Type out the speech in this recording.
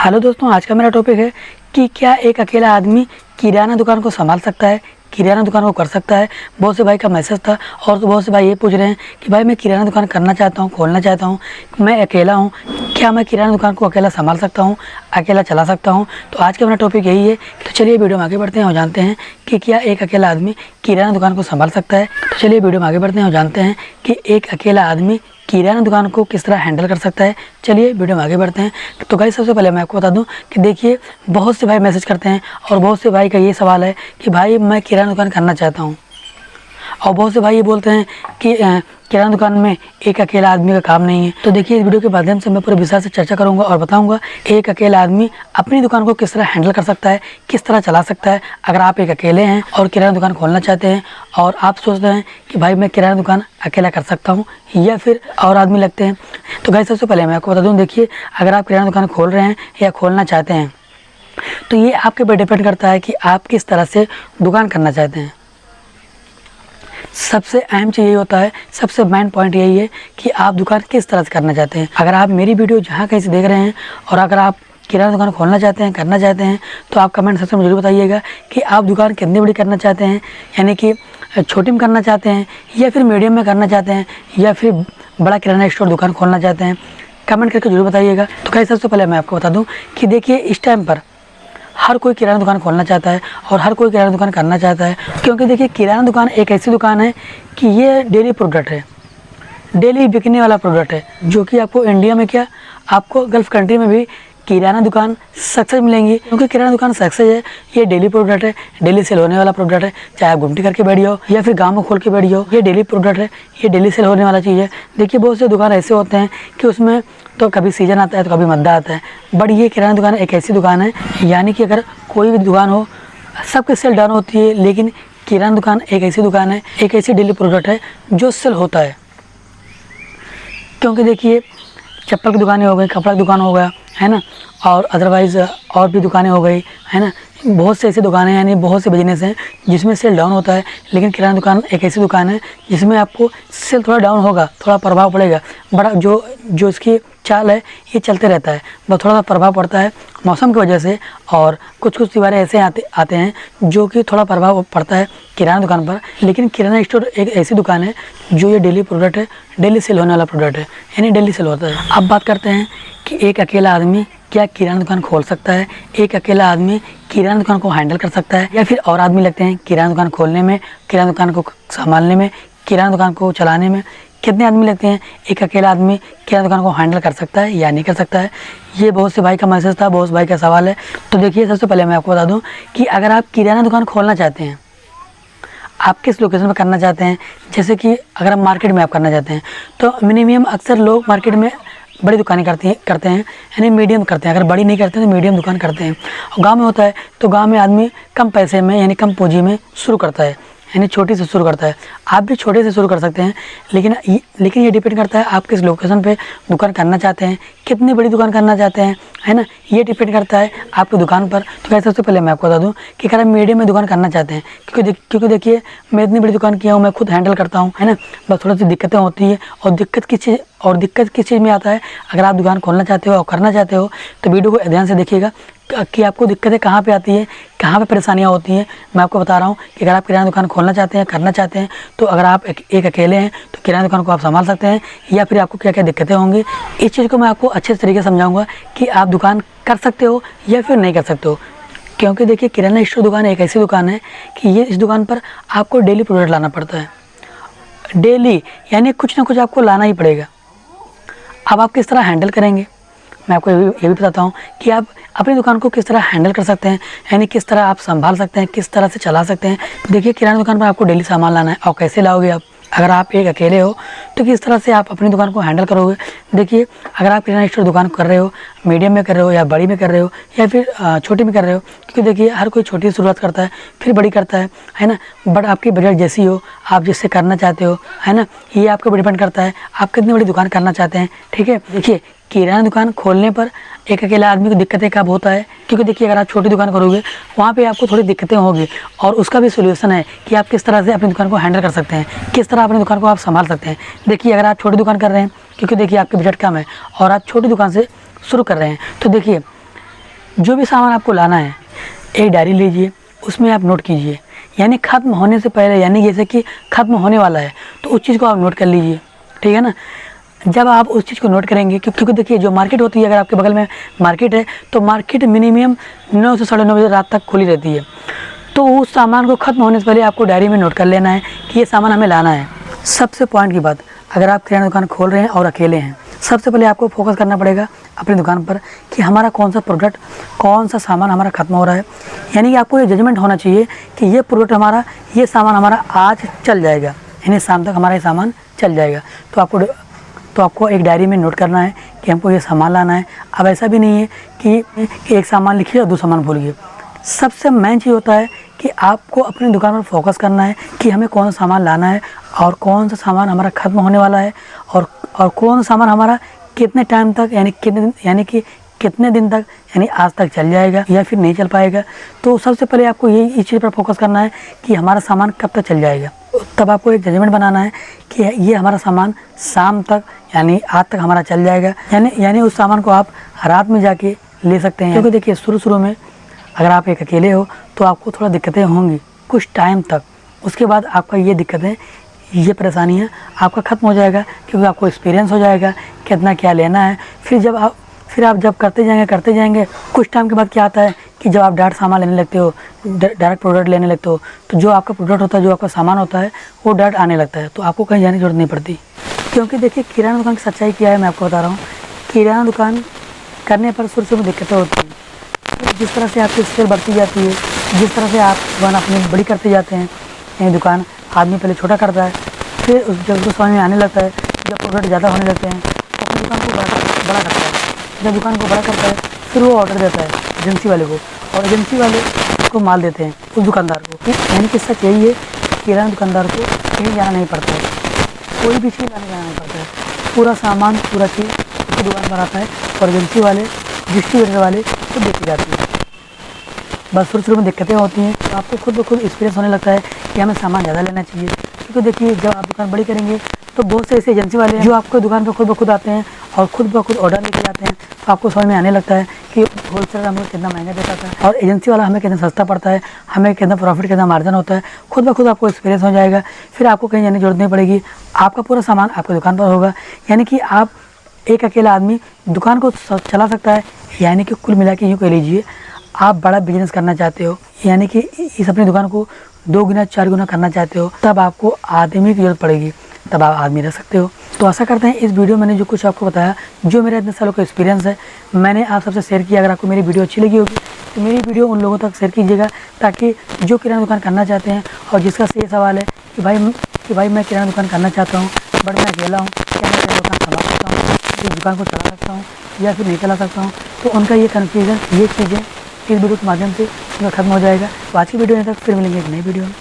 Hello दोस्तों, आज का मेरा टॉपिक है कि क्या एक अकेला आदमी किराना दुकान को संभाल सकता है, किराना दुकान को कर सकता है। बहुत से भाई का मैसेज था और तो बहुत से भाई ये पूछ रहे हैं कि भाई मैं किराना दुकान करना चाहता हूँ, खोलना चाहता हूँ, मैं अकेला हूँ, क्या मैं किराना दुकान को अकेला संभाल सकता हूँ, अकेला चला सकता हूँ। तो आज का मेरा टॉपिक यही है। तो चलिए वीडियो में आगे बढ़ते हैं और जानते हैं कि क्या एक अकेला आदमी किराना दुकान को संभाल सकता है। तो चलिए वीडियो में आगे बढ़ते हैं और जानते हैं कि एक अकेला आदमी किराना दुकान को किस तरह हैंडल कर सकता है। चलिए वीडियो में आगे बढ़ते हैं। तो गाइस, सबसे पहले मैं आपको बता दूं कि देखिए, बहुत से भाई मैसेज करते हैं और बहुत से भाई का ये सवाल है कि भाई मैं किराना दुकान करना चाहता हूं, और बहुत से भाई ये बोलते हैं कि किराना दुकान में एक अकेला आदमी का काम नहीं है। तो देखिए, इस वीडियो के माध्यम से मैं पूरे विस्तार से चर्चा करूंगा और बताऊंगा एक अकेला आदमी अपनी दुकान को किस तरह हैंडल कर सकता है, किस तरह चला सकता है। अगर आप एक अकेले हैं और किराना दुकान खोलना चाहते हैं और आप सोचते हैं कि भाई मैं किराना दुकान अकेला कर सकता हूँ या फिर और आदमी लगते हैं, तो गाइस सबसे पहले मैं आपको बता दूँ, देखिए अगर आप किराना दुकान खोल रहे हैं या खोलना चाहते हैं तो ये आपके ऊपर डिपेंड करता है कि आप किस तरह से दुकान करना चाहते हैं। सबसे अहम चीज़ यही होता है, सबसे मेन पॉइंट यही है कि आप दुकान किस तरह से करना चाहते हैं। अगर आप मेरी वीडियो जहाँ कहीं से देख रहे हैं और अगर आप किराना दुकान खोलना चाहते हैं, करना चाहते हैं, तो आप कमेंट सेक्शन में जरूर बताइएगा कि आप दुकान कितनी बड़ी करना चाहते हैं, यानी कि छोटी में करना चाहते हैं या फिर मीडियम में करना चाहते हैं या फिर बड़ा किराना स्टोर दुकान खोलना चाहते हैं। कमेंट करके जरूर बताइएगा। तो गाइस, सबसे पहले मैं आपको बता दूँ कि देखिए, इस टाइम पर हर कोई किराना दुकान खोलना चाहता है और हर कोई किराना दुकान करना चाहता है, क्योंकि देखिए किराना दुकान एक ऐसी दुकान है कि ये डेली प्रोडक्ट है, डेली बिकने वाला प्रोडक्ट है, जो कि आपको इंडिया में क्या, आपको गल्फ कंट्री में भी किराना दुकान सक्सेस मिलेंगी, क्योंकि किराना दुकान सक्सेस है। ये डेली प्रोडक्ट है, डेली सेल होने वाला प्रोडक्ट है, चाहे आप गुमटी करके बैठ जाओ या फिर गाँव में खोल के बैठ जाओ, ये डेली प्रोडक्ट है, ये डेली सेल होने वाला चीज़ है। देखिए, बहुत से दुकान ऐसे होते हैं कि उसमें तो कभी सीजन आता है तो कभी मद्दा आता है, बट ये किराना दुकान एक ऐसी दुकान है, यानी कि अगर कोई भी दुकान हो सबकी सेल डाउन होती है, लेकिन किराना दुकान एक ऐसी दुकान है, एक ऐसी डेली प्रोडक्ट है जो सेल होता है। क्योंकि देखिए, चप्पल की दुकानें हो गई, कपड़ा की दुकान हो गया, है ना, और अदरवाइज़ और भी दुकानें हो गई, है ना, बहुत से ऐसी दुकानें, यानी बहुत से बिजनेस हैं जिसमें सेल डाउन होता है। लेकिन किराना दुकान एक ऐसी दुकान है जिसमें आपको सेल थोड़ा डाउन होगा, थोड़ा प्रभाव पड़ेगा, बड़ा जो इसकी चाल है ये चलते रहता है, बस थोड़ा सा प्रभाव पड़ता है मौसम की वजह से, और कुछ त्योहार ऐसे आते हैं जो कि थोड़ा प्रभाव पड़ता है किराना दुकान पर। लेकिन किराना स्टोर एक ऐसी दुकान है जो ये डेली प्रोडक्ट है, डेली सेल होने वाला प्रोडक्ट है, यानी डेली सेल होता है। अब बात करते हैं कि एक अकेला आदमी क्या किराना दुकान खोल सकता है, एक अकेला आदमी किराना दुकान को हैंडल कर सकता है या फिर और आदमी लगते हैं किराना दुकान खोलने में, किराना दुकान को संभालने में, किराना दुकान को चलाने में। कितने आदमी लगते हैं एक अकेला आदमी किराना दुकान को हैंडल कर सकता है या नहीं कर सकता है। ये बहुत से भाई का मैसेज था, बहुत से भाई का सवाल है। तो देखिए, सबसे पहले मैं आपको बता दूँ कि अगर आप किराना दुकान खोलना चाहते हैं, आप किस लोकेशन पर करना चाहते हैं, जैसे कि अगर आप मार्केट में आप करना चाहते हैं तो मिनिमम अक्सर लोग मार्केट में बड़ी दुकानें करते हैं, यानी मीडियम करते हैं। अगर बड़ी नहीं करते हैं तो मीडियम दुकान करते हैं। और गांव में होता है तो गांव में आदमी कम पैसे में, यानी कम पूंजी में शुरू करता है, यानी छोटी से शुरू करता है। आप भी छोटे से शुरू कर सकते हैं, लेकिन ये डिपेंड करता है आप किस लोकेशन पे दुकान करना चाहते हैं, कितनी बड़ी दुकान करना चाहते हैं, है ना, ये डिपेंड करता है आपकी दुकान पर। तो कैसे, सबसे पहले मैं आपको बता दूं कि अगर आप मीडियम में दुकान करना चाहते हैं, क्योंकि देखिए, मैं इतनी बड़ी दुकान किया हूँ, मैं खुद हैंडल करता हूँ, है ना, बस थोड़ी सी दिक्कतें होती है। और दिक्कत किस चीज़ में आता है, अगर आप दुकान खोलना चाहते हो और करना चाहते हो तो वीडियो को ध्यान से देखिएगा कि आपको दिक्कतें कहाँ पे आती है, कहाँ पे परेशानियाँ होती हैं। मैं आपको बता रहा हूँ कि अगर आप किराना दुकान खोलना चाहते हैं, करना चाहते हैं, तो अगर आप एक अकेले हैं तो किराना दुकान को आप संभाल सकते हैं, या फिर आपको क्या क्या दिक्कतें होंगी, इस चीज़ को मैं आपको अच्छे तरीके से समझाऊंगा कि आप दुकान कर सकते हो या फिर नहीं कर सकते हो। क्योंकि देखिए, किराना स्टोर दुकान एक ऐसी दुकान है कि इस दुकान पर आपको डेली प्रोडक्ट लाना पड़ता है, डेली, यानी कुछ ना कुछ आपको लाना ही पड़ेगा। अब आप किस तरह हैंडल करेंगे, मैं आपको ये भी बताता हूँ कि आप अपनी दुकान को किस तरह हैंडल कर सकते हैं, यानी किस तरह आप संभाल सकते हैं, किस तरह से चला सकते हैं। देखिए, किराना दुकान पर आपको डेली सामान लाना है, और कैसे लाओगे आप, अगर आप एक अकेले हो तो किस तरह से आप अपनी दुकान को हैंडल करोगे। देखिए, अगर आप किराना स्टोर दुकान कर रहे हो, मीडियम में कर रहे हो या बड़ी में कर रहे हो या फिर छोटी में कर रहे हो, क्योंकि देखिए हर कोई छोटी शुरुआत करता है फिर बड़ी करता है ना, बट आपकी बजट जैसी हो, आप जिससे करना चाहते हो, है ना, ये आपके ऊपर डिपेंड करता है आप कितनी बड़ी दुकान करना चाहते हैं। ठीक है, देखिए, किराना दुकान खोलने पर एक अकेला आदमी को दिक्कतें कब होता है, क्योंकि देखिए अगर आप छोटी दुकान करोगे वहाँ पे आपको थोड़ी दिक्कतें होगी, और उसका भी सोल्यूशन है कि आप किस तरह से अपनी दुकान को हैंडल कर सकते हैं, किस तरह अपनी दुकान को आप संभाल सकते हैं। देखिए, अगर आप छोटी दुकान कर रहे हैं, क्योंकि देखिए आपकी बजट कम है और आप छोटी दुकान से शुरू कर रहे हैं, तो देखिए जो भी सामान आपको लाना है एक डायरी लीजिए, उसमें आप नोट कीजिए, यानी ख़त्म होने से पहले, यानी जैसे कि ख़त्म होने वाला है तो उस चीज़ को आप नोट कर लीजिए, ठीक है ना। जब आप उस चीज़ को नोट करेंगे, क्योंकि देखिए जो मार्केट होती है, अगर आपके बगल में मार्केट है तो मार्केट मिनिमम 9 से 9:30 बजे रात तक खुली रहती है। तो उस सामान को ख़त्म होने से पहले आपको डायरी में नोट कर लेना है कि ये सामान हमें लाना है। सबसे पॉइंट की बात, अगर आप किराना दुकान खोल रहे हैं और अकेले हैं, सबसे पहले आपको फोकस करना पड़ेगा अपनी दुकान पर कि हमारा कौन सा प्रोडक्ट, कौन सा सामान हमारा ख़त्म हो रहा है। यानी कि आपको ये जजमेंट होना चाहिए कि ये प्रोडक्ट हमारा, ये सामान हमारा आज चल जाएगा, यानी शाम तक हमारा ये सामान चल जाएगा। तो आपको एक डायरी में नोट करना है कि हमको ये सामान लाना है। अब ऐसा भी नहीं है कि एक सामान लिखिए और दो सामान भूलिए। सबसे मेन चीज़ होता है कि आपको अपनी दुकान पर फोकस करना है कि हमें कौन सा सामान लाना है और कौन सा सामान हमारा ख़त्म होने वाला है, और कौन सा सामान हमारा कितने टाइम तक, यानी कि कितने दिन तक, यानी आज तक चल जाएगा या फिर नहीं चल पाएगा। तो सबसे पहले आपको इस चीज़ पर फोकस करना है कि हमारा सामान कब तक चल जाएगा। तब आपको एक जजमेंट बनाना है कि ये हमारा सामान शाम तक, यानी आज तक हमारा चल जाएगा। यानी उस सामान को आप रात में जाके ले सकते हैं। क्योंकि देखिए शुरू में अगर आप एक अकेले हो तो आपको थोड़ा दिक्कतें होंगी कुछ टाइम तक। उसके बाद आपका ये दिक्कतें, ये परेशानियाँ आपका ख़त्म हो जाएगा, क्योंकि आपको एक्सपीरियंस हो जाएगा कितना क्या लेना है। फिर आप जब करते जाएंगे कुछ टाइम के बाद क्या आता है कि जब आप डायरेक्ट सामान लेने लगते हो, डायरेक्ट प्रोडक्ट लेने लगते हो, तो जो आपका प्रोडक्ट होता है, जो आपका सामान होता है, वो डायरेक्ट आने लगता है। तो आपको कहीं जाने की ज़रूरत नहीं पड़ती। क्योंकि देखिए किराना दुकान की सच्चाई क्या है, मैं आपको बता रहा हूँ। किराना दुकान करने पर शुरू में दिक्कतें होती हैं। जिस तरह से आपकी सेल बढ़ती जाती है, जिस तरह से आप दुकान अपनी बड़ी करते जाते हैं, यानी दुकान आदमी पहले छोटा करता है, फिर जब उसको समझ में आने लगता है, जब प्रोडक्ट ज़्यादा होने लगते हैं तो अपनी दुकान को बड़ा करता है। जब दुकान को बड़ा करता है फिर वो ऑर्डर देता है एजेंसी वाले को, और एजेंसी वाले को माल देते हैं उस दुकानदार को। यानी कि सच यही है, किराना दुकानदार को कहीं जाना नहीं पड़ता है, कोई भी चीज़ लाने जाना नहीं पड़ता है। पूरा सामान, पूरा चीज़ उसकी दुकान पर आता है और एजेंसी वाले, डिस्ट्रीब्यूटर वाले को देती जाती है। बस शुरू में दिक्कतें होती हैं, तो आपको खुद ब खुद एक्सपीरियंस होने लगता है कि हमें सामान ज़्यादा लेना चाहिए। क्योंकि देखिए जब आप दुकान बड़ी करेंगे तो बहुत से ऐसे एजेंसी वाले हैं जो आपको दुकान पर खुद ब खुद आते हैं और खुद ब खुद ऑर्डर लेके जाते हैं। तो आपको समझ में आने लगता है कि होलसेलर हमें कितना महंगा देता था और एजेंसी वाला हमें कितना सस्ता पड़ता है, हमें कितना प्रॉफिट, कितना मार्जिन होता है। खुद ब खुद आपको एक्सपीरियंस हो जाएगा। फिर आपको कहीं जाने की जरूरत नहीं पड़ेगी, आपका पूरा सामान आपकी दुकान पर होगा। यानी कि आप एक अकेला आदमी दुकान को चला सकता है। यानी कि कुल मिला के यूँ कह लीजिए, आप बड़ा बिजनेस करना चाहते हो, यानी कि इस अपनी दुकान को 2 गुना 4 गुना करना चाहते हो, तब आपको आदमी की जरूरत पड़ेगी, तब आप आदमी रह सकते हो। तो आशा करते हैं इस वीडियो में मैंने जो कुछ आपको बताया, जो मेरा इतने सालों का एक्सपीरियंस है, मैंने आप सबसे शेयर किया। अगर आपको मेरी वीडियो अच्छी लगी होगी तो मेरी वीडियो उन लोगों तक शेयर कीजिएगा, ताकि जो किराना दुकान करना चाहते हैं और जिसका ये सवाल है कि भाई मैं किराना दुकान करना चाहता हूँ बट मैं अकेला हूँ, क्या मैं किराना दुकान संभाल सकता हूँ, इस दुकान को चला सकता हूँ या फिर नहीं चला सकता हूँ, तो उनका ये कन्फ्यूज़न, ये चीज़ें इस वीडियो के माध्यम से खत्म हो जाएगा। तो आज की वीडियो में तक फिर मिलेंगे एक नई वीडियो में।